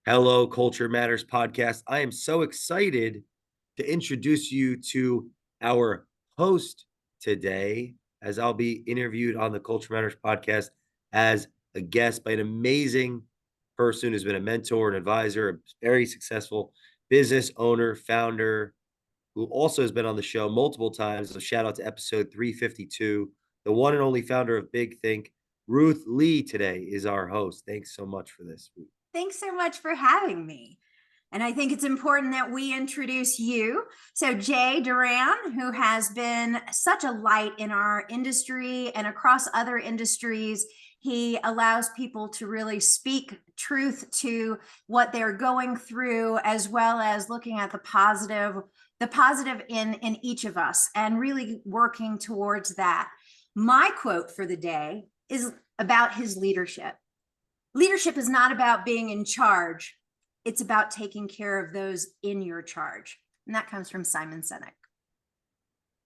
Hello, Culture Matters podcast. I am so excited to introduce you to our host today, as I'll be interviewed on the Culture Matters podcast as a guest by an amazing person who's been a mentor, an advisor, a very successful business owner, founder, who also has been on the show multiple times. So, shout out to episode 352. The one and only founder of Big Think, Ruth Lee, today is our host. Thanks so much for this. Thanks so much for having me. And I think it's important that we introduce you. So, Jay Doran, who has been such a light in our industry and across other industries, he allows people to really speak truth to what they're going through, as well as looking at the positive in each of us and really working towards that. My quote for the day is about his leadership. Leadership is not about being in charge. It's about taking care of those in your charge. And that comes from Simon Sinek.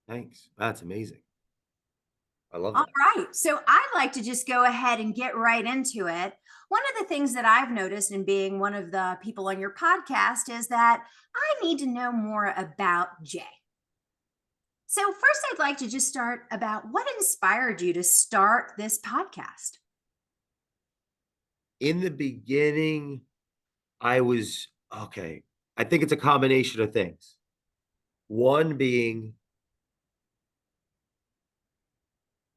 Thanks. That's amazing. I love All that. right. So I'd like to just go ahead and get right into it. One of the things that I've noticed in being one of the people on your podcast is that I need to know more about Jay. So first, I'd like to just start about what inspired you to start this podcast. In the beginning, I was okay. I think it's a combination of things. One being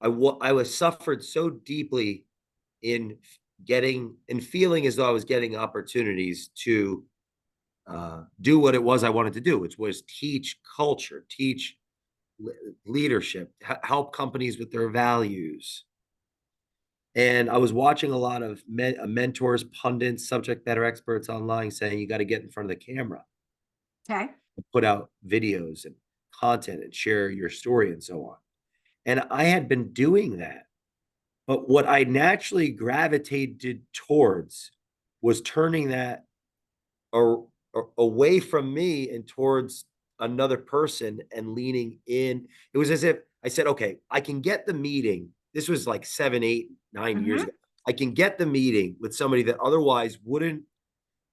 I was suffered so deeply in getting and feeling as though I was getting opportunities to do what it was I wanted to do, which was teach culture, teach leadership, help companies with their values. And I was watching a lot of mentors, pundits, subject matter experts online saying you got to get in front of the camera, Okay. put out videos and content and share your story and so on. And I had been doing that. But what I naturally gravitated towards was turning that away from me and towards another person and leaning in. It was as if I said, okay, I can get the meeting. This was like 7, 8, 9 years Mm-hmm. ago. I can get the meeting with somebody that otherwise wouldn't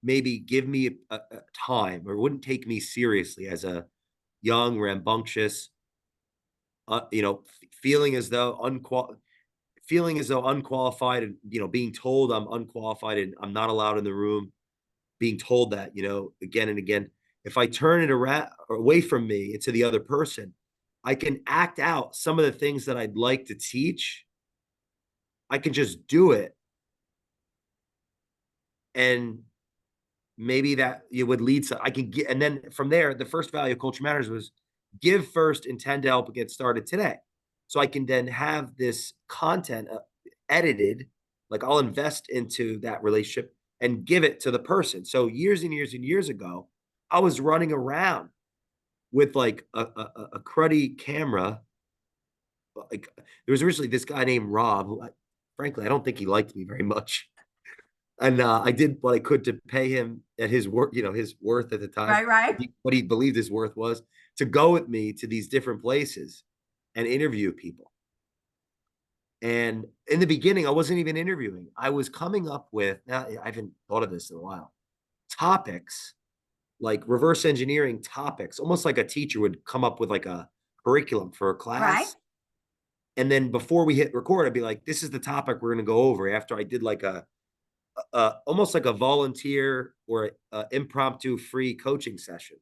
maybe give me a time or wouldn't take me seriously as a young, rambunctious, feeling as though unqualified and being told I'm unqualified and I'm not allowed in the room, being told that again and again. If I turn it around away from me into the other person, I can act out some of the things that I'd like to teach. I can just do it, and maybe that it would lead to I can get. And then from there, the first value of Culture Matters was give first, intend to help get started today. So I can then have this content edited, like I'll invest into that relationship and give it to the person. So years and years and years ago, I was running around with like a cruddy camera. Like there was originally this guy named Rob, who frankly I don't think he liked me very much. And I did what I could to pay him at his work, his worth at the time, Right, right. what he believed his worth was, to go with me to these different places and interview people. And in the beginning, I wasn't even interviewing. I was coming up with, now I haven't thought of this in a while, topics like reverse engineering topics, almost like a teacher would come up with like a curriculum for a Right. class. And then before we hit record, I'd be like, this is the topic we're going to go over after I did like almost like a volunteer or impromptu free coaching session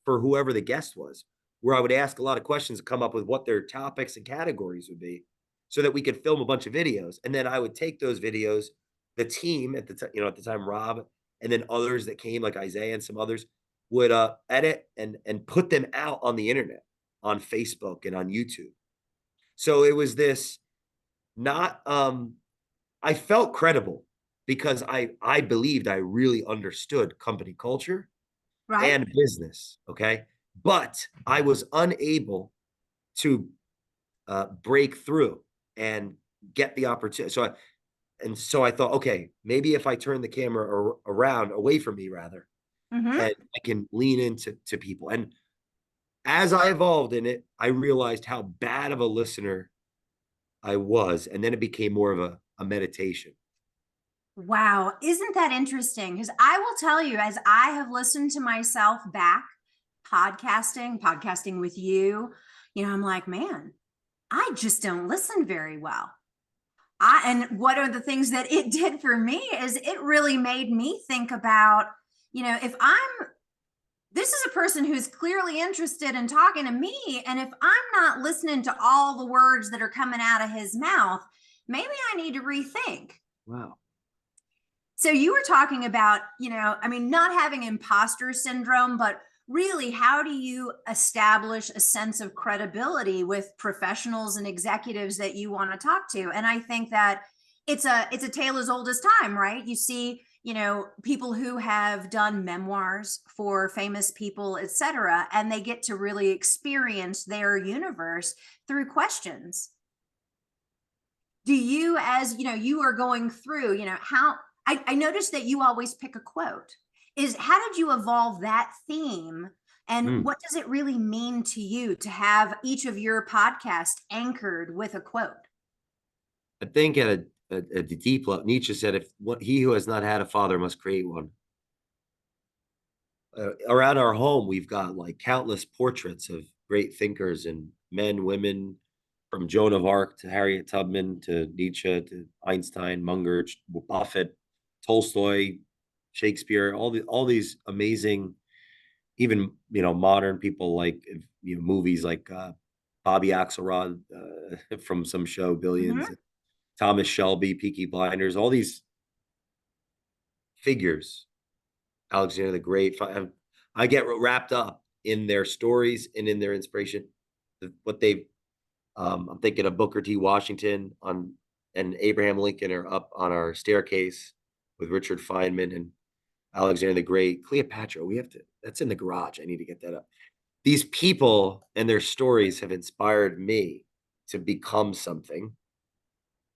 for whoever the guest was, where I would ask a lot of questions to come up with what their topics and categories would be so that we could film a bunch of videos. And then I would take those videos, the team at the time, at the time, Rob, and then others that came like Isaiah and some others would edit and put them out on the internet, on Facebook and on YouTube. So it was this not I felt credible because I believed I really understood company culture Right. and business. Okay. But I was unable to break through and get the opportunity. So I thought, okay, maybe if I turn the camera around away from me rather, Mm-hmm. and I can lean into people. And as I evolved in it, I realized how bad of a listener I was. And then it became more of a meditation. Wow. Isn't that interesting? Because I will tell you, as I have listened to myself back podcasting with you, I'm like, man, I just don't listen very well. And what are the things that it did for me is it really made me think about, if this is a person who's clearly interested in talking to me, and if I'm not listening to all the words that are coming out of his mouth, maybe I need to rethink. Wow. So you were talking about, not having imposter syndrome, but really, how do you establish a sense of credibility with professionals and executives that you want to talk to? And I think that it's a tale as old as time, right? You see, people who have done memoirs for famous people, et cetera, and they get to really experience their universe through questions. Do you, as you are going through, how I noticed that you always pick a quote. How did you evolve that theme? And Hmm. what does it really mean to you to have each of your podcasts anchored with a quote? I think at a deep level, Nietzsche said, "If what he who has not had a father must create one." Around our home, we've got like countless portraits of great thinkers and men, women, from Joan of Arc to Harriet Tubman to Nietzsche to Einstein, Munger, Buffett, Tolstoy, Shakespeare, all these amazing, even modern people like movies like Bobby Axelrod from some show Billions, Mhm. Thomas Shelby, Peaky Blinders, all these figures, Alexander the Great. I get wrapped up in their stories and in their inspiration. What they, I'm thinking of Booker T. Washington and Abraham Lincoln are up on our staircase with Richard Feynman and Alexander the Great, Cleopatra. We have to. That's in the garage. I need to get that up. These people and their stories have inspired me to become something,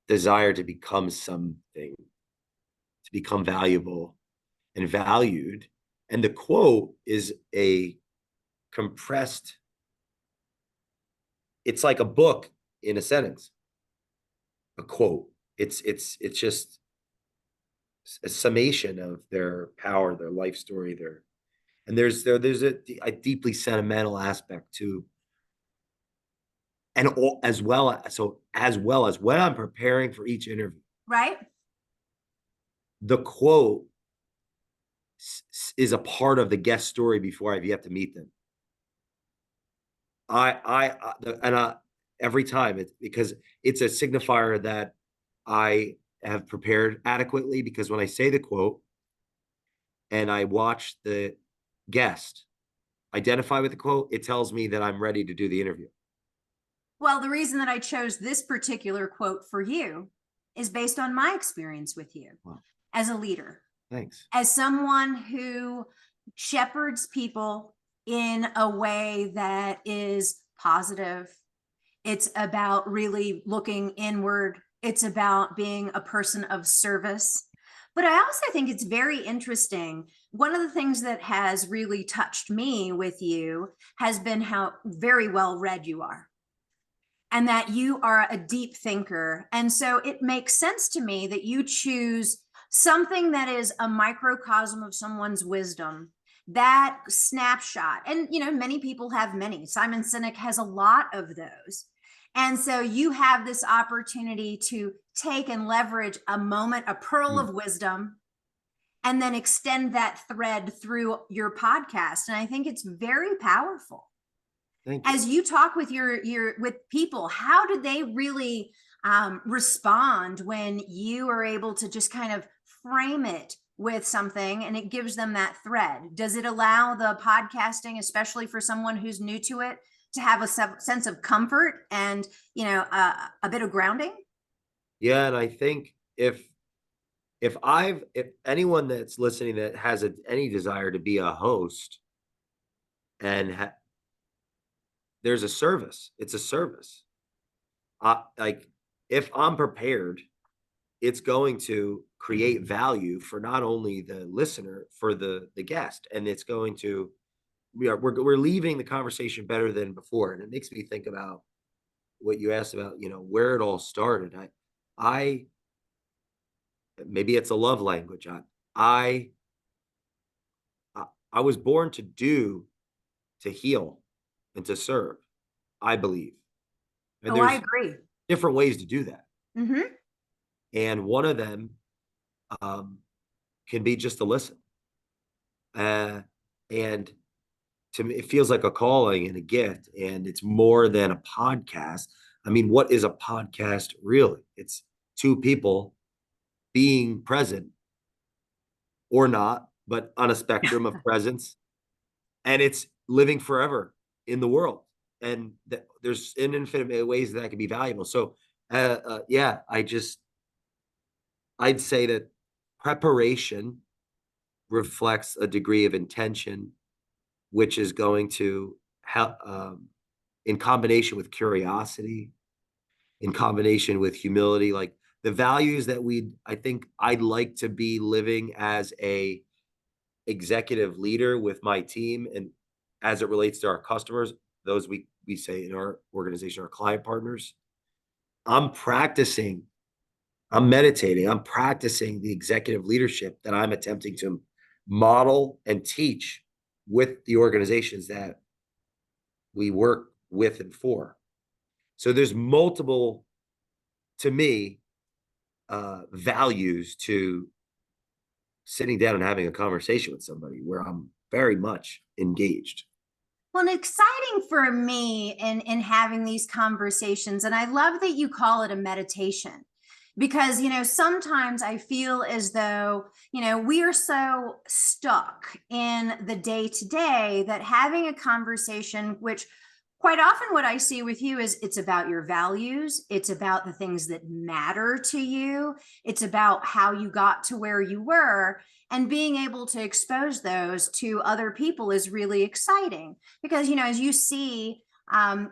desire to become something, to become valuable and valued. And the quote is a compressed, it's like a book in a sentence, a quote. It's just a summation of their power, their life story, and there's a deeply sentimental aspect to, and all, as well as when I'm preparing for each interview, Right? the quote is a part of the guest story before I've yet to meet them. And every time it's because it's a signifier that I have prepared adequately, because when I say the quote and I watch the guest identify with the quote, it tells me that I'm ready to do the interview. Well, the reason that I chose this particular quote for you is based on my experience with you Wow. as a leader, Thanks. as someone who shepherds people in a way that is positive. It's about really looking inward. It's about being a person of service. But I also think it's very interesting. One of the things that has really touched me with you has been how very well read you are, and that you are a deep thinker. And so it makes sense to me that you choose something that is a microcosm of someone's wisdom, that snapshot. And, many people have many. Simon Sinek has a lot of those. And so you have this opportunity to take and leverage a moment, a pearl Mm, of wisdom, and then extend that thread through your podcast. And I think it's very powerful. thank you. As you talk with your with people, how do they really respond when you are able to just kind of frame it with something and it gives them that thread? Does it allow the podcasting, especially for someone who's new to it, to have a sense of comfort and a bit of grounding? Yeah, and I think if anyone that's listening that has any desire to be a host and there's a service, it's a service. Like, if I'm prepared, it's going to create value for not only the listener, for the guest, and it's going to, we're leaving the conversation better than before. And it makes me think about what you asked about, where it all started. I maybe it's a love language. I, I, I was born to do, to heal, and to serve, I believe. And Oh, I there's agree. different ways to do that. Hmm. And one of them um, can be just to listen. And to me, it feels like a calling and a gift, and it's more than a podcast. I mean, what is a podcast really? It's two people being present or not, but on a spectrum of presence, and it's living forever in the world. And there's an infinite ways that can be valuable. So, yeah, I'd say that preparation reflects a degree of intention, which is going to help, in combination with curiosity, in combination with humility, like the values that I think I'd like to be living as a executive leader with my team, and as it relates to our customers, those we say in our organization, our client partners. I'm practicing, I'm meditating, I'm practicing the executive leadership that I'm attempting to model and teach with the organizations that we work with and for. So there's multiple, to me, values to sitting down and having a conversation with somebody where I'm very much engaged. Well, and exciting for me in having these conversations, and I love that you call it a meditation, because sometimes I feel as though we are so stuck in the day to day that having a conversation, which quite often what I see with you is it's about your values, it's about the things that matter to you, it's about how you got to where you were, and being able to expose those to other people is really exciting because as you see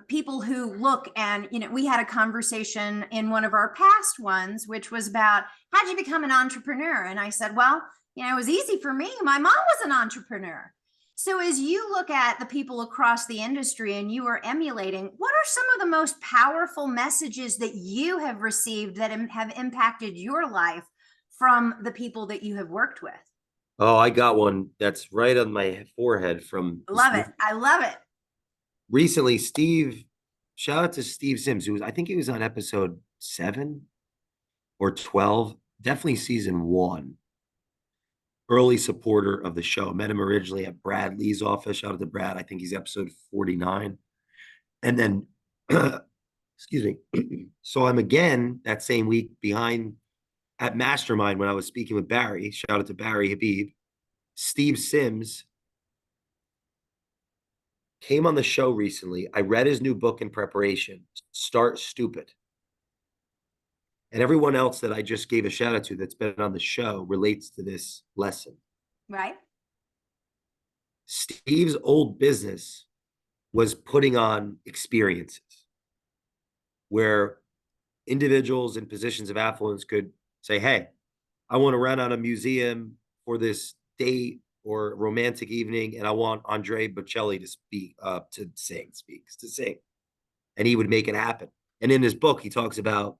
people who look, and we had a conversation in one of our past ones which was about how'd you become an entrepreneur, and I said, well, it was easy for me, my mom was an entrepreneur. So as you look at the people across the industry and you are emulating, what are some of the most powerful messages that you have received that have impacted your life from the people that you have worked with? Oh, I got one that's right on my forehead from this Love new it. I love it. recently. Shout out to Steve Sims, who was, I think he was on episode 7 or 12, definitely season 1. Early supporter of the show. Met him originally at Brad Lee's office. Shout out to Brad. I think he's episode 49. And then, excuse me, saw him again that same week behind at Mastermind when I was speaking with Barry. Shout out to Barry Habib. Steve Sims came on the show recently. I read his new book in preparation, Start Stupid. And everyone else that I just gave a shout out to that's been on the show relates to this lesson. Right. Steve's old business was putting on experiences where individuals in positions of affluence could say, hey, I want to rent out a museum for this date or romantic evening, and I want Andre Bocelli to sing. And he would make it happen. And in his book, he talks about,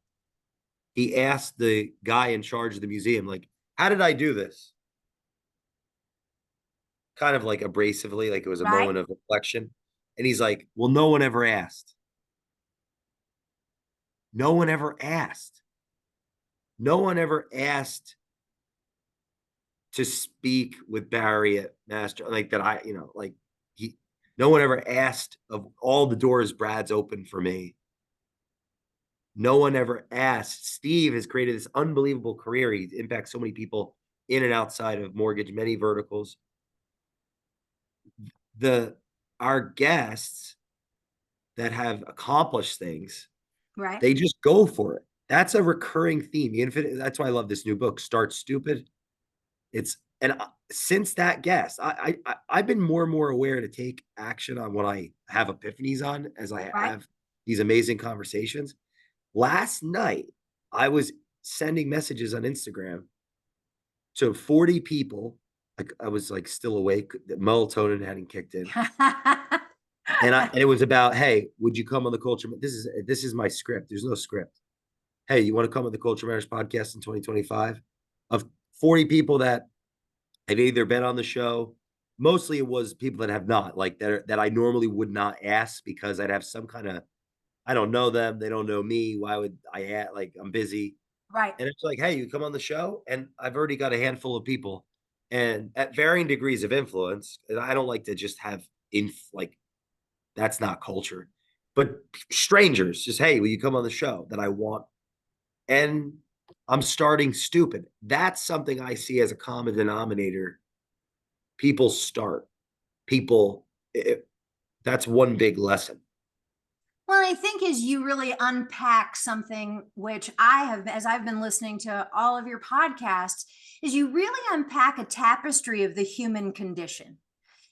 he asked the guy in charge of the museum, like, how did I do this? Kind of like abrasively, like it was a Right. moment of reflection. And he's like, well, no one ever asked. No one ever asked. No one ever asked to speak with Barry at Master, like that. Like no one ever asked of all the doors Brad's opened for me. No one ever asked. Steve has created this unbelievable career. He impacts so many people in and outside of mortgage, many verticals. Our guests that have accomplished things, Right. they just go for it. That's a recurring theme. That's why I love this new book, Start Stupid. Since that guest, I've been more and more aware to take action on what I have epiphanies on as I Right. have these amazing conversations. Last night, I was sending messages on Instagram to 40 people. Like I was like still awake, the melatonin hadn't kicked in. And it was about, hey, would you come on the Culture? This is my script. There's no script. Hey, you want to come on the Culture Matters podcast in 2025? of 40 people that have either been on the show, mostly it was people that have not, like that I normally would not ask because I'd have some kind of, I don't know them, they don't know me. Why would I ask? Like I'm busy. Right. And it's like, hey, you come on the show, and I've already got a handful of people, and at varying degrees of influence. And I don't like to just have like that's not culture, but strangers just, hey, will you come on the show that I want? And I'm starting stupid. That's something I see as a common denominator. People start. People. That's one big lesson. Well, I think as you really unpack something, which I have, as I've been listening to all of your podcasts, is you really unpack a tapestry of the human condition.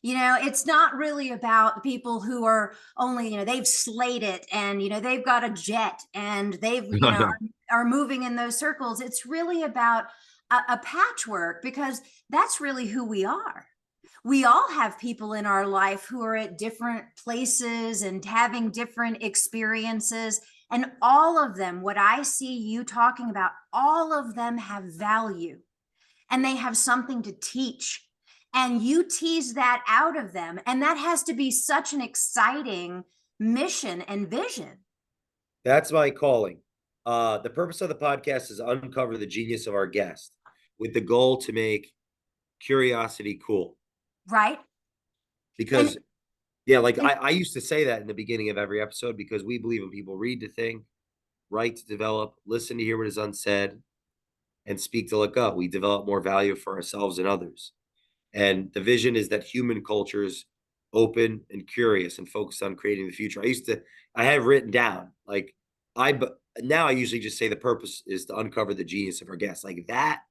It's not really about people who are only, they've slayed it and, they've got a jet and they've, are moving in those circles. It's really about a patchwork because that's really who we are. We all have people in our life who are at different places and having different experiences. And all of them, what I see you talking about, all of them have value and they have something to teach. And you tease that out of them. And that has to be such an exciting mission and vision. That's my calling. The purpose of the podcast is uncover the genius of our guest with the goal to make curiosity cool. Right. Because, And, yeah, like and I used to say that in the beginning of every episode because we believe in people read to think, write to develop, listen to hear what is unsaid, and speak to let go. We develop more value for ourselves and others. And the vision is that human culture is open and curious and focused on creating the future. I have written down like but now I usually just say the purpose is to uncover the genius of our guests. Like that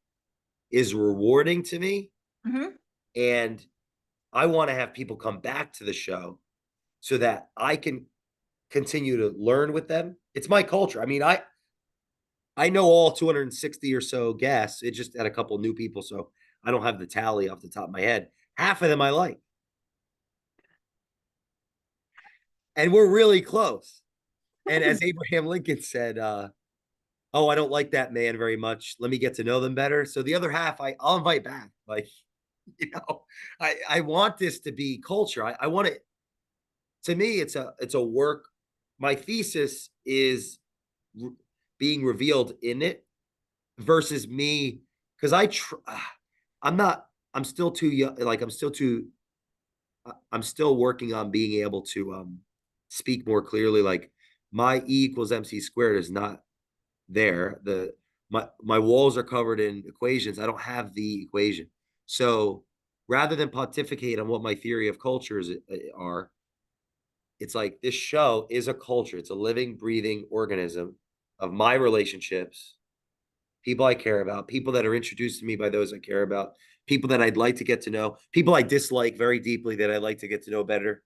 is rewarding to me. Mhm. And I want to have people come back to the show so that I can continue to learn with them. It's my culture. I mean, I know all 260 or so guests. It just had a couple new people, so I don't have the tally off the top of my head. Half of them I like. And we're really close. And as Abraham Lincoln said, oh, I don't like that man very much. Let me get to know them better. So the other half, I'll invite back. Like, you know, I want this to be culture. I want it. To me, it's a work. My thesis is being revealed in it versus me because I'm not. I'm still too young. Like I'm still working on being able to speak more clearly. Like my E equals MC squared is not there. My walls are covered in equations. I don't have the equation. So rather than pontificate on what my theory of cultures are, it's like this show is a culture. It's a living, breathing organism of my relationships, people I care about, people that are introduced to me by those I care about, people that I'd like to get to know, people I dislike very deeply that I'd like to get to know better.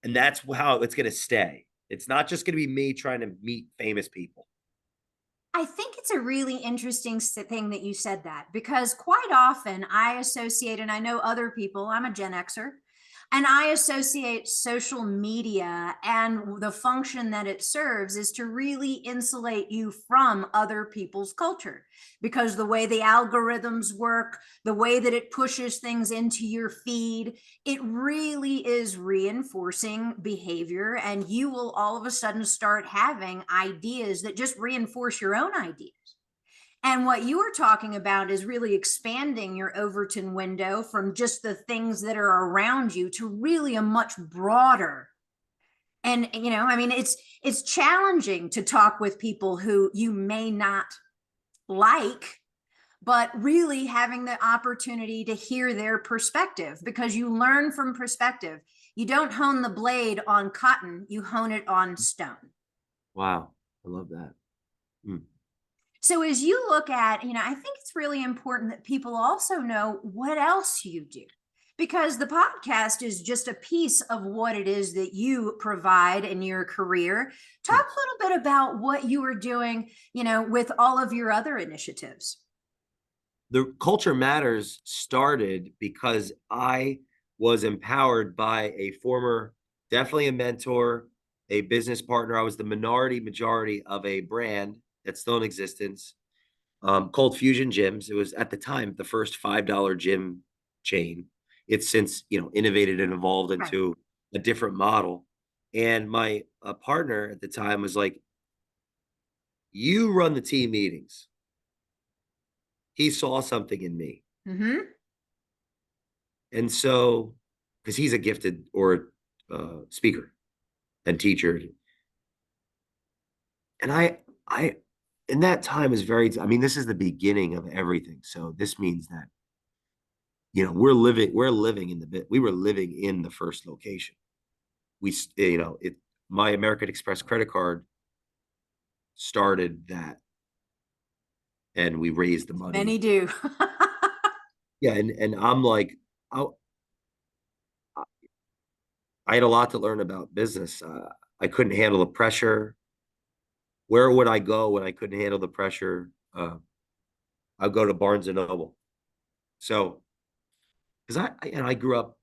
And that's how it's going to stay. It's not just going to be me trying to meet famous people. I think it's a really interesting thing that you said that because quite often I associate, and I know other people, I'm a Gen Xer, and I associate social media and the function that it serves is to really insulate you from other people's culture because the way the algorithms work, the way that it pushes things into your feed, it really is reinforcing behavior. And you will all of a sudden start having ideas that just reinforce your own ideas. And what you were talking about is really expanding your Overton window from just the things that are around you to really a much broader. And I mean, it's challenging to talk with people who you may not like, but really having the opportunity to hear their perspective because you learn from perspective. You don't hone the blade on cotton, you hone it on stone. Wow. I love that. Mm. So as you look at, I think it's really important that people also know what else you do because the podcast is just a piece of what it is that you provide in your career. Talk Yes. a little bit about what you are doing, with all of your other initiatives. The Culture Matters started because I was empowered by a former, definitely a mentor, a business partner. I was the majority of a brand that's still in existence called Fusion Gyms. It was at the time the first $5 gym chain. It's since, innovated and evolved Right. into a different model. And my partner at the time was like, "You run the team meetings." He saw something in me. Mm-hmm. And so, because he's a gifted or speaker and teacher, and I, in that time is very. I mean, this is the beginning of everything. So this means that we're living in the bit. We were living in the first location. It. My American Express credit card started that, and we raised the Many money. do. Yeah, and I'm like, I, I had a lot to learn about business. I couldn't handle the pressure. Where would I go when I couldn't handle the pressure? I'd go to Barnes and Noble. So, because I grew up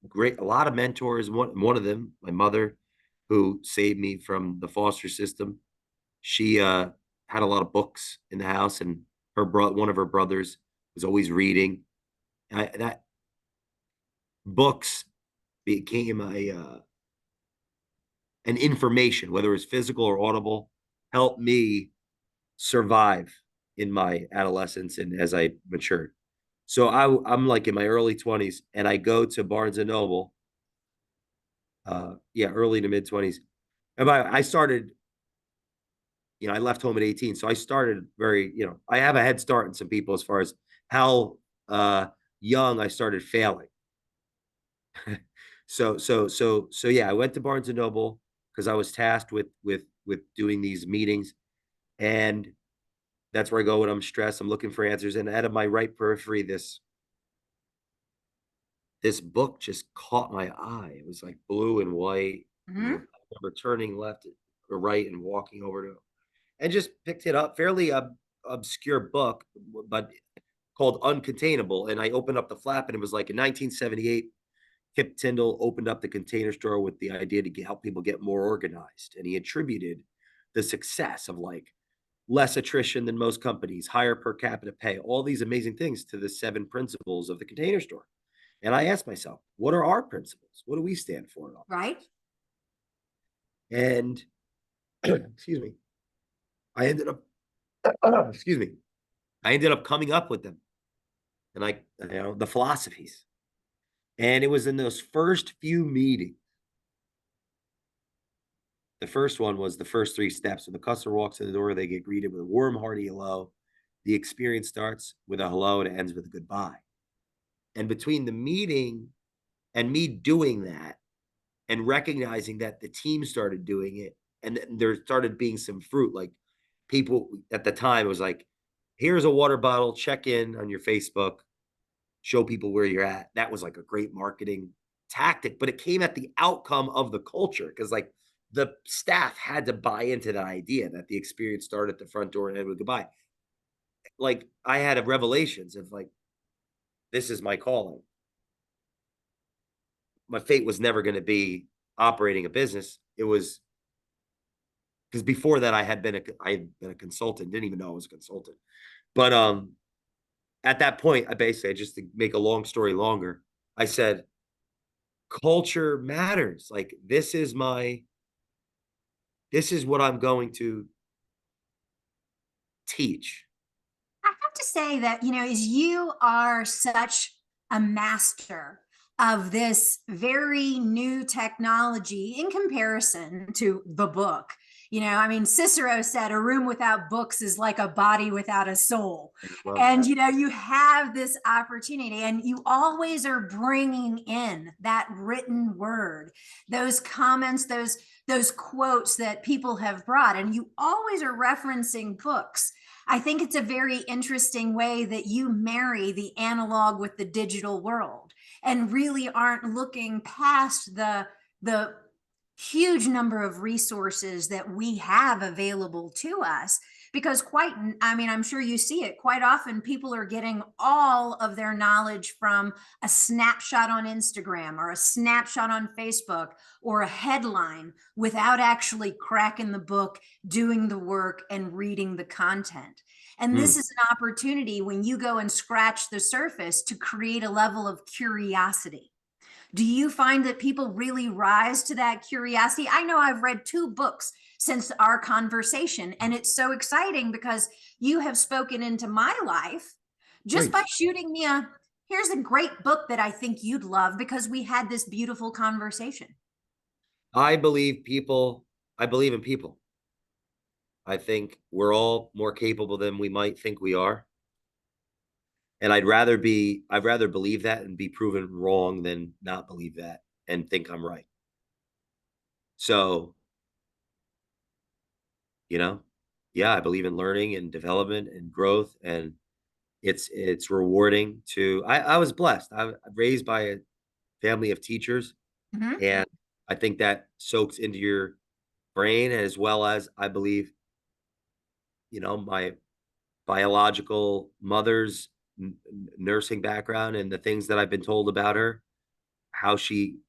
great, a lot of mentors. One of them, my mother, who saved me from the foster system. She had a lot of books in the house, and one of her brothers was always reading. That books became an information, whether it's physical or audible, helped me survive in my adolescence and as I matured. So I'm like in my early 20s, and I go to Barnes and Noble, yeah, early to mid 20s. And I started, I left home at 18, so I started very, I have a head start in some people as far as how young I started failing. So yeah, I went to Barnes and Noble because I was tasked with doing these meetings, and that's where I go when I'm stressed. I'm looking for answers, and out of my right periphery, this book just caught my eye. It was like blue and white. And I Hmm. remember turning left or right and walking over to and just picked it up. Fairly obscure book, but called Uncontainable. And I opened up the flap, and it was like in 1978. Kip Tyndall opened up the Container Store with the idea to help people get more organized, and he attributed the success of like less attrition than most companies, higher per capita pay, all these amazing things to the 7 principles of the Container Store. And I asked myself, what are our principles? What do we stand for in all this? Right. And excuse me, I ended up, excuse me, I ended up coming up with them, and the philosophies. And it was in those first few meetings. The first one was the first 3 steps. When the customer walks in the door, they get greeted with a warm, hearty hello. The experience starts with a hello and it ends with a goodbye. And between the meeting and me doing that, and recognizing that the team started doing it, and there started being some fruit. Like, people at the time, it was like, here's a water bottle, check in on your Facebook, show people where you're at. That was like a great marketing tactic, but it came at the outcome of the culture, because like the staff had to buy into that idea that the experience started at the front door and ended with goodbye. Like, I had a revelations of like, this is my calling. My fate was never going to be operating a business. It was because before that I had been a consultant, didn't even know I was a consultant. But at that point, I basically, just to make a long story longer, I said, culture matters. Like, this is what I'm going to teach. I have to say that, as you are such a master of this very new technology in comparison to the book. I mean, Cicero said a room without books is like a body without a soul. I love And, that. you have this opportunity, and you always are bringing in that written word, those comments, those quotes that people have brought, and you always are referencing books. I think it's a very interesting way that you marry the analog with the digital world and really aren't looking past the huge number of resources that we have available to us, because I'm sure you see it quite often. People are getting all of their knowledge from a snapshot on Instagram or a snapshot on Facebook or a headline without actually cracking the book, doing the work, and reading the content. And this Mm. is an opportunity when you go and scratch the surface to create a level of curiosity. Do you find that people really rise to that curiosity? I know I've read 2 books since our conversation, and it's so exciting because you have spoken into my life just Great. by shooting me a here's a great book that I think you'd love because we had this beautiful conversation. I believe in people. I think we're all more capable than we might think we are. And I'd rather believe that and be proven wrong than not believe that and think I'm right. So, you know, yeah, I believe in learning and development and growth, and it's rewarding to I was blessed. I'm raised by a family of teachers, Mhm. and I think that soaks into your brain as well as I believe, my biological mother's nursing background and the things that I've been told about her, how she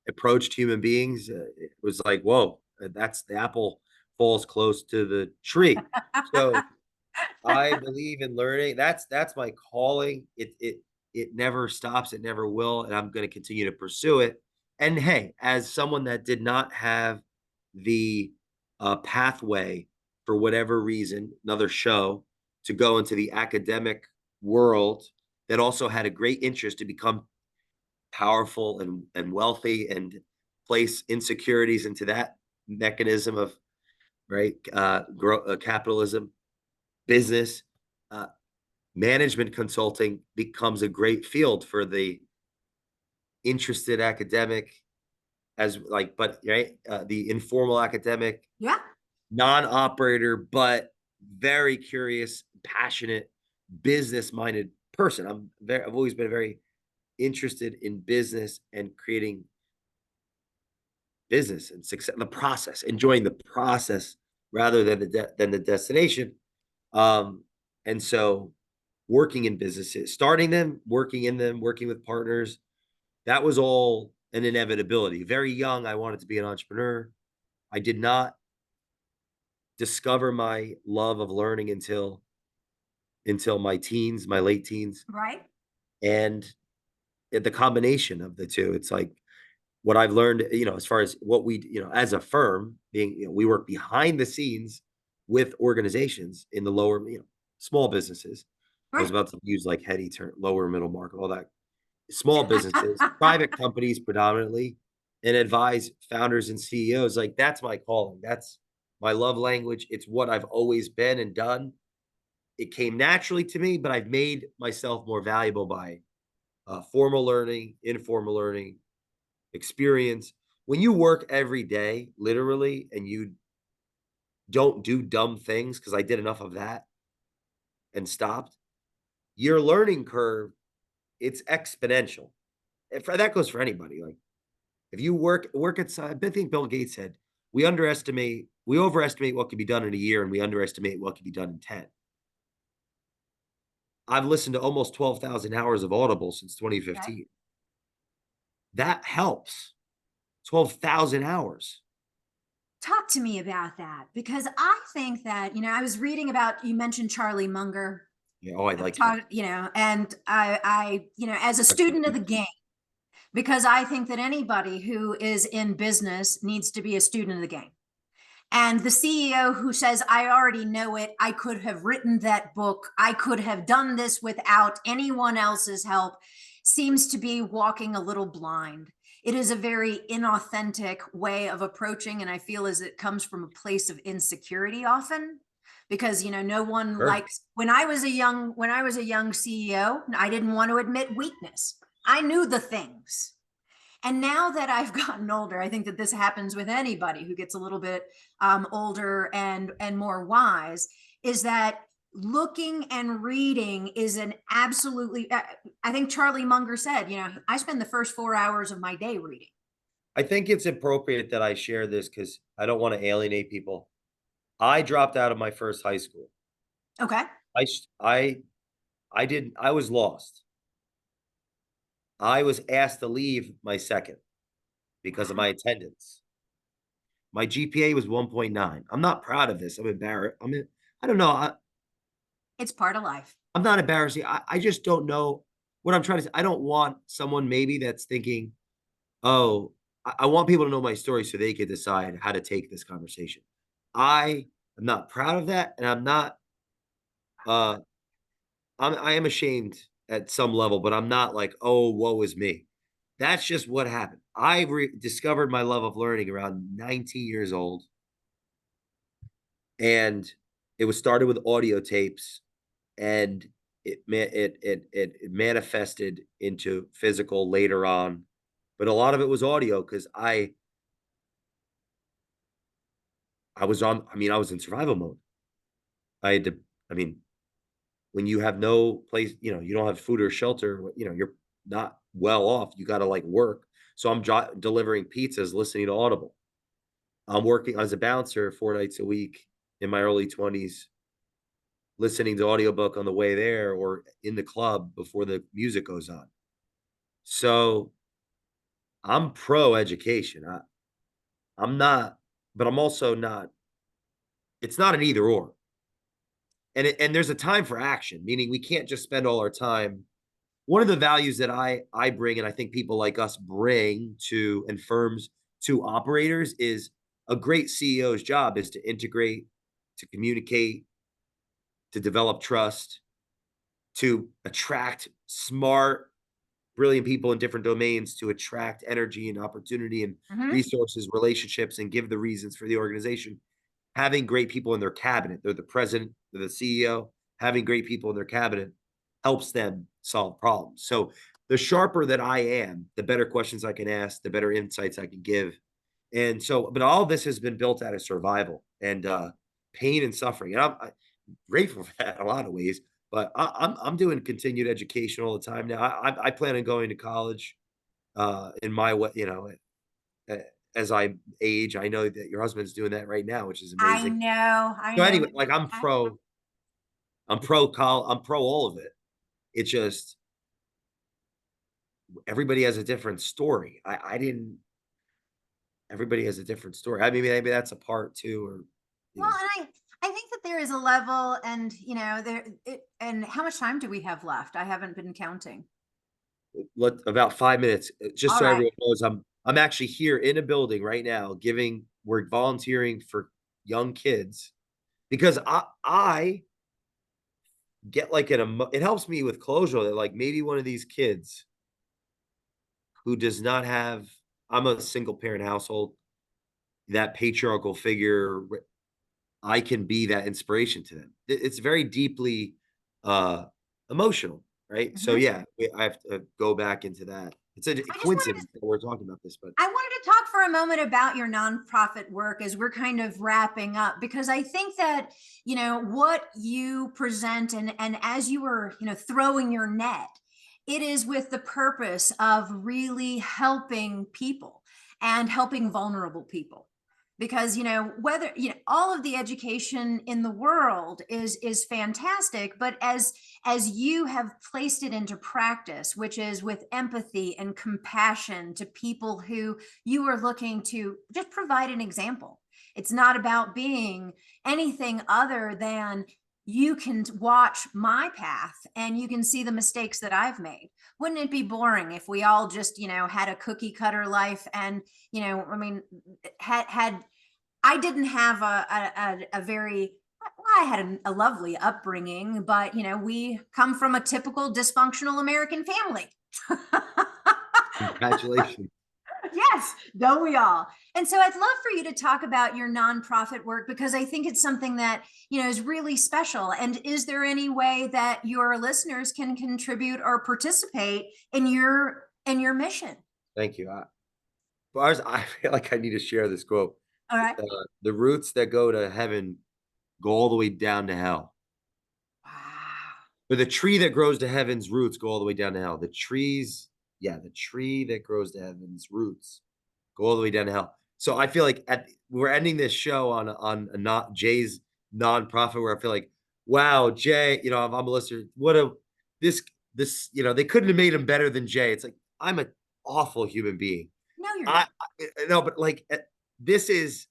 approached human beings. It was like, whoa, that's the apple falls close to the tree. So I believe in learning. That's my calling. It never stops. It never will, and I'm going to continue to pursue it. And hey, as someone that did not have the pathway for whatever reason, another show to go into the academic world, that also had a great interest to become powerful and wealthy and place insecurities into that mechanism of right capitalism business. Uh, Management consulting becomes a great field for the interested academic as like but right the informal academic Yeah. non-operator but very curious passionate business minded person. I've always been very interested in business and creating business and success, the process, enjoying the process rather than the destination. And so working in businesses, starting them, working in them, working with partners, that was all an inevitability. Very young, I wanted to be an entrepreneur. I did not discover my love of learning until my teens, my late teens. Right. And the combination of the two, it's like what I've learned, as far as what we, as a firm, being, we work behind the scenes with organizations in the lower, small businesses. I was Right. about to use like heady term, lower middle market, all that. Small businesses, private companies predominantly, and advise founders and CEOs. Like that's my calling. That's my love language. It's what I've always been and done. It came naturally to me, but I've made myself more valuable by formal learning, informal learning, experience. When you work every day, literally, and you don't do dumb things, because I did enough of that and stopped, your learning curve, it's exponential. And that goes for anybody. Like if you work at, I think Bill Gates said, we overestimate what can be done in a year, and we underestimate what can be done in 10. I've listened to almost 12,000 hours of Audible since Okay. 2015. That helps. 12,000 hours. Talk to me about that because I think that, I was reading about, you mentioned Charlie Munger. Yeah. Oh, I I've like him. talked, and as a Rest in student of the peace. game, because I think that anybody who is in business needs to be a student of the game. And the CEO who says, I already know it, I could have written that book, I could have done this without anyone else's help, seems to be walking a little blind. It is a very inauthentic way of approaching, and I feel as it comes from a place of insecurity often because no one Sure. likes when I was a young CEO, I didn't want to admit weakness. I knew the things. And now that I've gotten older, I think that this happens with anybody who gets a little bit older and more wise. Is that looking and reading is an absolutely. I think Charlie Munger said, I spend the first 4 hours of my day reading. I think it's appropriate that I share this because I don't want to alienate people. I dropped out of my first high school. Okay. I s- I was lost. I was asked to leave my second because of my Wow. attendance. My GPA was 1.9. I'm not proud of this. I'm embarrassed. I don't know. It's part of life. I'm not embarrassing. I just don't know what I'm trying to say. I don't want someone maybe that's thinking, oh, I want people to know my story so they can decide how to take this conversation. I am not proud of that, and uh I am ashamed at some level, but I'm not like, oh, woe is me. That's just what happened. I discovered my love of learning around 19 years old, and it was started with audio tapes, and it manifested into physical later on, but a lot of it was audio because I was on. I mean, I was in survival mode. I had to. I mean, when you have no place, you don't have food or shelter. You're not well off. You got to like work. So I'm delivering pizzas, listening to Audible. I'm working as a bouncer 4 nights a week in my early 20s, listening to audiobook on the way there or in the club before the music goes on. So I'm pro education. I'm not, but I'm also not. It's not an either or. And there's a time for action, meaning we can't just spend all our time. One of the values that I bring, and I think people like us bring to and firms to operators, is a great CEO's job is to integrate, to communicate, to develop trust, to attract smart, brilliant people in different domains, to attract energy and opportunity and Mhm. resources, relationships, and give the reasons for the organization. Having great people in their cabinet, they're the president, they're the CEO, having great people in their cabinet helps them solve problems. So the sharper that I am, the better questions I can ask, the better insights I can give. And so, but all this has been built out of survival and pain and suffering. And I'm grateful for that in a lot of ways. But I'm doing continued education all the time now. I plan on going to college in my way, as I age. I know that your husband's doing that right now, which is I amazing. know, I So know. anyway, like I'm pro all of it. It's just everybody has a different story. I didn't everybody has a different story. I mean, maybe that's a part too, or you Well, know, and I think that there is a level, and and how much time do we have left? I haven't been counting. let about 5 minutes, just All so right. everyone knows. I'm actually here in a building right now, giving we're volunteering for young kids because I get like it helps me with closure that like maybe one of these kids who does not have. I'm a single parent household, that patriarchal figure. I can be that inspiration to them. It's very deeply uh emotional, right? So Mhm. yeah, I have to go back into that. It's a I just wanted coincidence that we're talking about this, but I wanted to talk for a moment about your nonprofit work as we're kind of wrapping up, because I think that, what you present, and as you were, throwing your net, it is with the purpose of really helping people and helping vulnerable people. Because, whether, all of the education in the world is fantastic, but as you have placed it into practice, which is with empathy and compassion to people who you are looking to just provide an example. It's not about being anything other than you can watch my path and you can see the mistakes that I've made. Wouldn't it be boring if we all just, had a cookie cutter life and, I mean, had I didn't have a very I had a lovely upbringing, but we come from a typical dysfunctional American family. congratulations. Yes, don't we all? And so I'd love for you to talk about your nonprofit work, because I think it's something that, is really special. And is there any way that your listeners can contribute or participate in your mission? Thank you. I feel like I need to share this quote. All right. The roots that go to heaven go all the way down to hell. Wow. But the tree that grows to heaven's roots go all the way down to hell. The tree that grows to heaven's roots go all the way down to hell. So I feel like we're ending this show on a not Jay's nonprofit where I feel like, wow, Jay, I'm a listener. What a this they couldn't have made him better than Jay. It's like I'm an awful human being. No, you're I, not. no, but like this is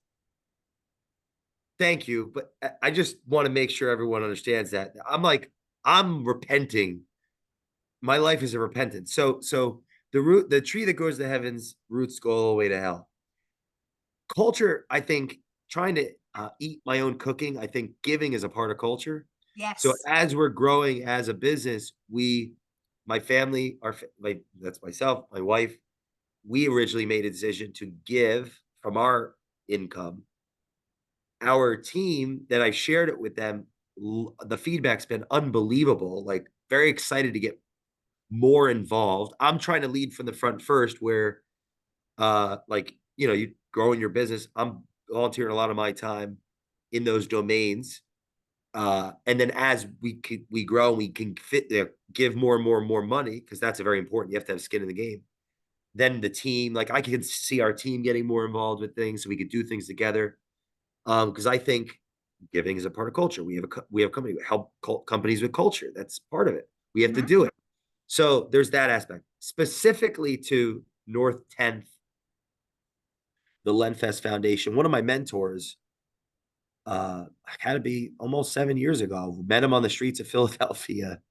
Thank you. But I just want to make sure everyone understands that. I'm repenting. My life is a repentance. So the tree that grows to heavens, roots go all the way to hell. Culture, I think, trying to eat my own cooking, I think giving is a part of culture. So Yes. as we're growing as a business, my family, that's myself, my wife, we originally made a decision to give from our income. Our team that I shared it with them, the feedback's been unbelievable. Like very excited to get more involved. I'm trying to lead from the front first, where like you growing your business. I'm volunteering a lot of my time in those domains. And then as we grow and we can give more and more and more money, because that's a very important. You have to have skin in the game. Then the team, like I can see our team getting more involved with things, so we could do things together. Because I think giving is a part of culture. We have company help companies with culture. That's part of it. We have to Mhm. do it. So there's that aspect. Specifically to North 10th, the Lenfest Foundation. One of my mentors had to be almost 7 years ago. Met him on the streets of Philadelphia.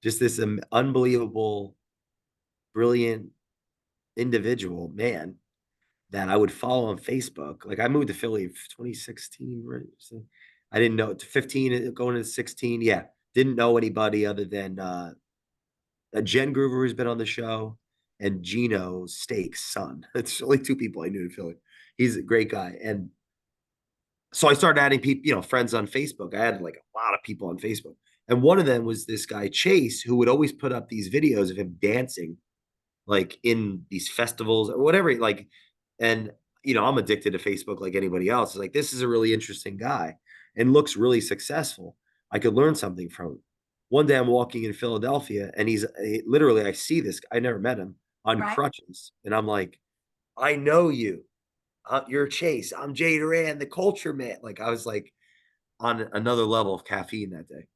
Just this unbelievable, brilliant individual, man, that I would follow on Facebook. Like I moved to Philly in 2016, right? So I didn't know to 15 going into 16. Yeah. Didn't know anybody other than Jen Groover, who's been on the show, and Gino Steak's son. It's only two people I knew in Philly. He's a great guy. And so I started adding people, friends on Facebook. I had like a lot of people on Facebook. And one of them was this guy, Chase, who would always put up these videos of him dancing like in these festivals or whatever. Like, and I'm addicted to Facebook like anybody else. It's like, this is a really interesting guy and looks really successful. I could learn something from him. One day I'm walking in Philadelphia and literally, I see this, I never met him, on Right. crutches. And I'm like, I know you. You're Chase. I'm Jay Doran, the culture man. Like I was like on another level of caffeine that day.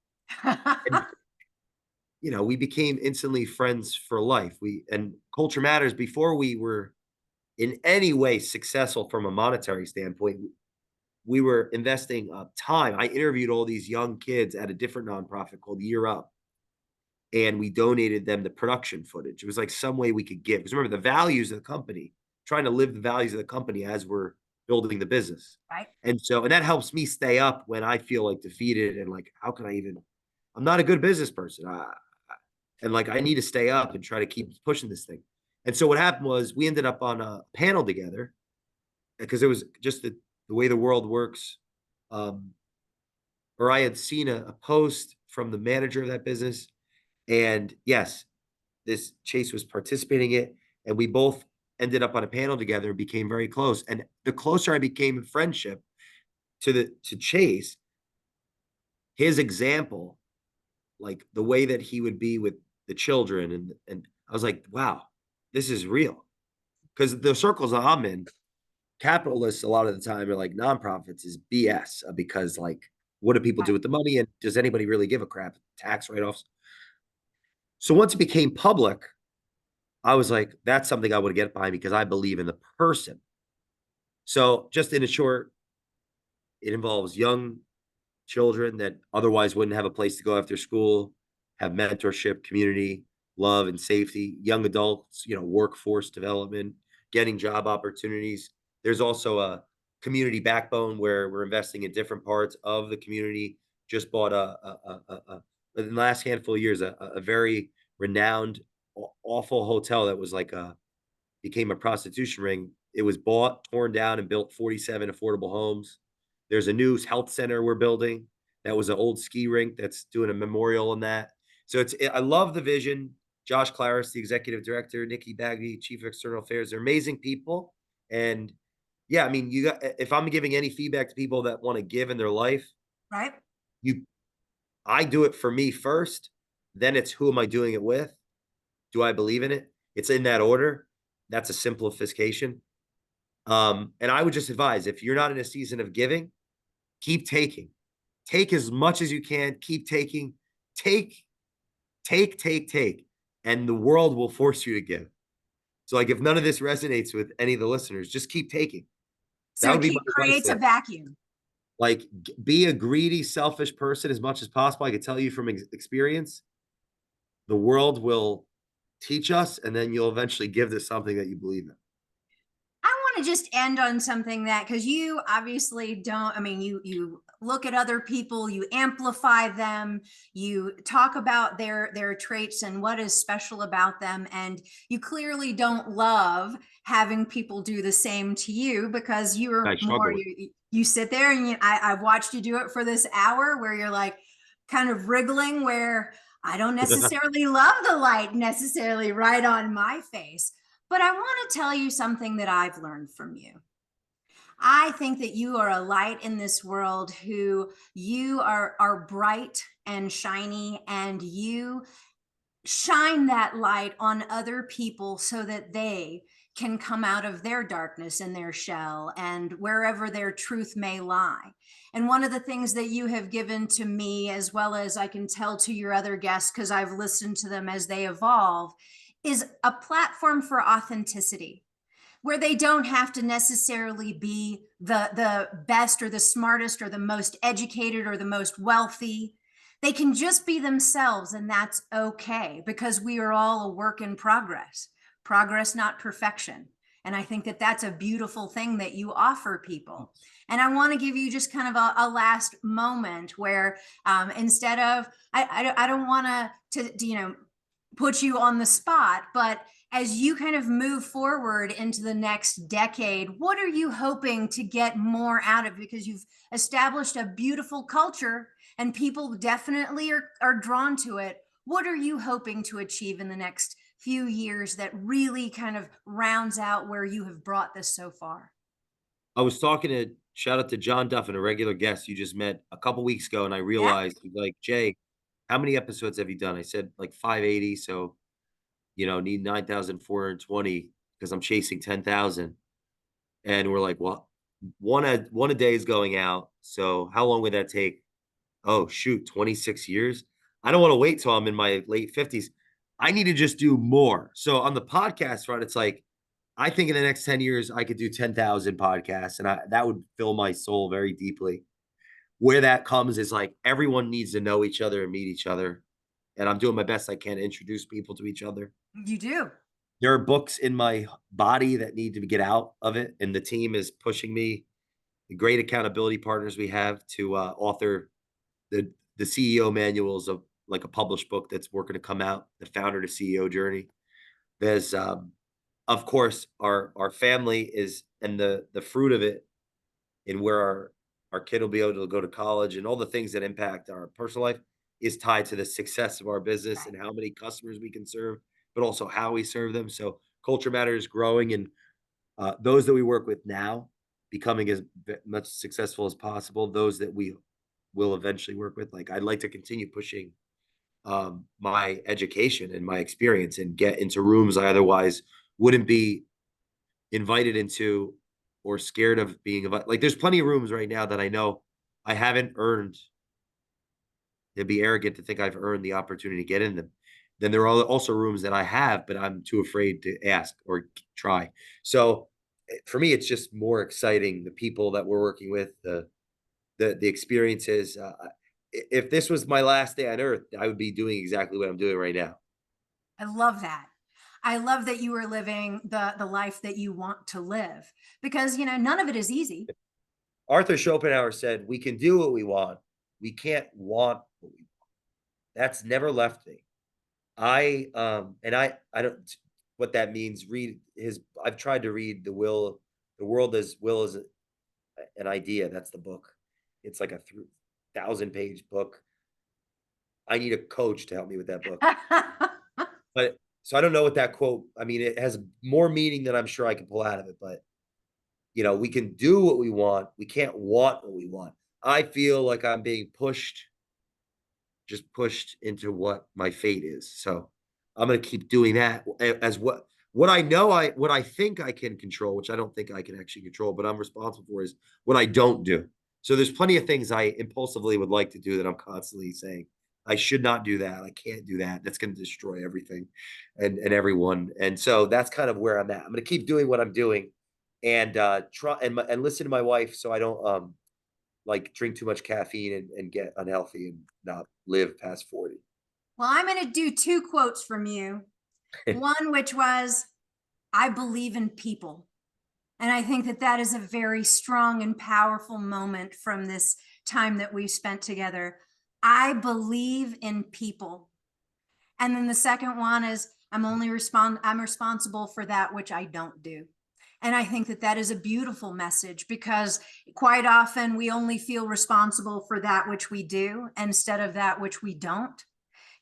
And we became instantly friends for life. And culture matters. Before we were in any way successful from a monetary standpoint, we were investing time. I interviewed all these young kids at a different nonprofit called Year Up, and we donated them the production footage. It was like some way we could give. Because remember, the values of the company, trying to live the values of the company as we're building the business. Right. And that helps me stay up when I feel like defeated and like, how can I even? I'm not a good business person. And like, I need to stay up and try to keep pushing this thing. And so what happened was we ended up on a panel together because it was just the way the world works. Um, or I had seen a post from the manager of that business. And yes, this Chase was participating in it. And we both ended up on a panel together and became very close. And the closer I became in friendship to Chase, his example, like the way that he would be with the children, and I was like, wow, this is real. Because the circles that I'm in, capitalists a lot of the time are like nonprofits is BS because like what do people do Right. with the money and does anybody really give a crap? Tax write-offs. So once it became public, I was like, that's something I would get behind because I believe in the person. So just in a short, it involves young children that otherwise wouldn't have a place to go after school, have mentorship, community, love, and safety. Young adults, workforce development, getting job opportunities. There's also a community backbone where we're investing in different parts of the community. Just bought in the last handful of years, a very renowned, awful hotel that was like became a prostitution ring. It was bought, torn down, and built 47 affordable homes. There's a new health center we're building. That was an old ski rink that's doing a memorial on that. So I love the vision. Josh Claris, the executive director, Nikki Bagby, chief of external affairs. They're amazing people. And yeah, I mean, if I'm giving any feedback to people that want to give in their life, Right. you, I do it for me first. Then it's who am I doing it with? Do I believe in it? It's in that order. That's a simplification. And I would just advise if you're not in a season of giving, keep taking. Take as much as you can. Keep taking. Take, take. And the world will force you to give. So, like, if none of this resonates with any of the listeners, just keep taking. That So would be keep my advice creates to a them. vacuum. Like, be a greedy, selfish person as much as possible. I can tell you from experience, the world will teach us, and then you'll eventually give to something that you believe in. I want to just end on something that, because you obviously don't, I mean, you look at other people, you amplify them, you talk about their traits and what is special about them, and you clearly don't love having people do the same to you, because I you're struggle more, with it. you sit there and I've watched you do it for this hour where you're like kind of wriggling, where I don't necessarily love the light necessarily right on my face. But I want to tell you something that I've learned from you. I think that you are a light in this world, who you are bright and shiny, and you shine that light on other people so that they can come out of their darkness and their shell and wherever their truth may lie. And one of the things that you have given to me, as well as I can tell to your other guests, because I've listened to them as they evolve, is a platform for authenticity, where they don't have to necessarily be the best or the smartest or the most educated or the most wealthy. They can just be themselves, and that's okay, because we are all a work in progress. Progress, not perfection. And I think that that's a beautiful thing that you offer people. And I want to give you just kind of a last moment where, instead of, I don't want to, put you on the spot, but as you kind of move forward into the next decade, what are you hoping to get more out of? Because you've established a beautiful culture and people definitely are drawn to it. What are you hoping to achieve in the next few years that really kind of rounds out where you have brought this so far? I was talking to shout out to John Duffin, a regular guest you just met a couple weeks ago, and I Yeah. realized he's like, Jay, how many episodes have you done? I said like 580. So, need 9,420 because I'm chasing 10,000. And we're like, well, one a day is going out. So how long would that take? Oh, shoot, 26 years? I don't wanna wait till I'm in my late 50s. I need to just do more. So on the podcast front, it's like, I think in the next 10 years, I could do 10,000 podcasts, and that would fill my soul very deeply. Where that comes is like everyone needs to know each other and meet each other, and I'm doing my best I can to introduce people to each other. You do. There are books in my body that need to get out of it, and the team is pushing me. The great accountability partners we have to author the CEO manuals of like a published book that's working to come out, the founder to CEO journey. There's of course our family is and the fruit of it and where our kid will be able to go to college and all the things that impact our personal life is tied to the success of our business and Right. how many customers we can serve, but also how we serve them. So culture matters growing and those that we work with now becoming as much successful as possible. Those that we will eventually work with. Like I'd like to continue pushing my education and my experience and get into rooms I otherwise wouldn't be invited into or scared of being invited. Like there's plenty of rooms right now that I know I haven't earned. It'd be arrogant to think I've earned the opportunity to get in them. Then there are also rooms that I have, but I'm too afraid to ask or try. So for me, it's just more exciting the people that we're working with, the experiences. If this was my last day on earth, I would be doing exactly what I'm doing right now. I love that. I love that you are living the life that you want to live, because none of it is easy. Arthur Schopenhauer said, "We can do what we want. We can't want what we want." That's never left me. I don't what that means. Read his. I've tried to read the world as will as an idea. That's the book. It's like a 1,000-page book. I need a coach to help me with that book. But so I don't know what that quote. I mean, it has more meaning than I'm sure I can pull out of it. But we can do what we want. We can't want what we want. I feel like I'm being just pushed into what my fate is. So I'm gonna keep doing that as what I know what I think I can control, which I don't think I can actually control, but I'm responsible for is what I don't do. So there's plenty of things I impulsively would like to do that I'm constantly saying, I should not do that. I can't do that. That's gonna destroy everything and everyone. And so that's kind of where I'm at. I'm gonna keep doing what I'm doing and try and listen to my wife so I don't like drink too much caffeine and get unhealthy and not live past 40. Well, I'm going to do two quotes from you. One, which was, I believe in people. And I think that that is a very strong and powerful moment from this time that we've spent together. I believe in people. And then the second one is, I'm responsible for that which I don't do. And I think that that is a beautiful message, because quite often we only feel responsible for that which we do instead of that which we don't.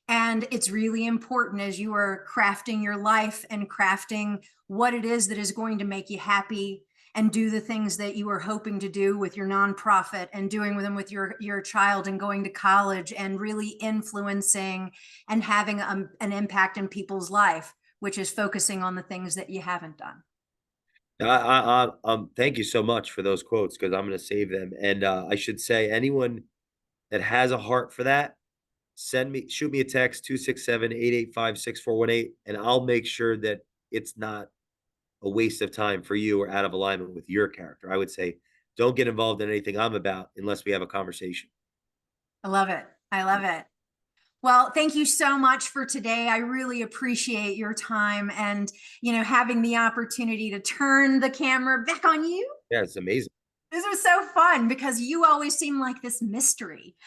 And it's really important, as you are crafting your life and crafting what it is that is going to make you happy, and do the things that you are hoping to do with your nonprofit and doing with them with your child and going to college and really influencing and having an impact in people's life, which is focusing on the things that you haven't done. Thank you so much for those quotes, because I'm going to save them. And I should say, anyone that has a heart for that, shoot me a text, 267-885-6418, and I'll make sure that it's not a waste of time for you or out of alignment with your character. I would say, don't get involved in anything I'm about unless we have a conversation. I love it. I love it. Well, thank you so much for today. I really appreciate your time and, having the opportunity to turn the camera back on you. Yeah, it's amazing. This was so fun, because you always seem like this mystery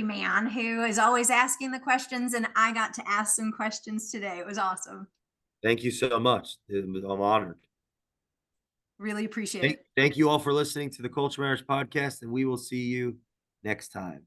man who is always asking the questions, and I got to ask some questions today. It was awesome. Thank you so much. I'm honored. Really appreciate it. Thank you all for listening to the Culture Matters podcast, and we will see you next time.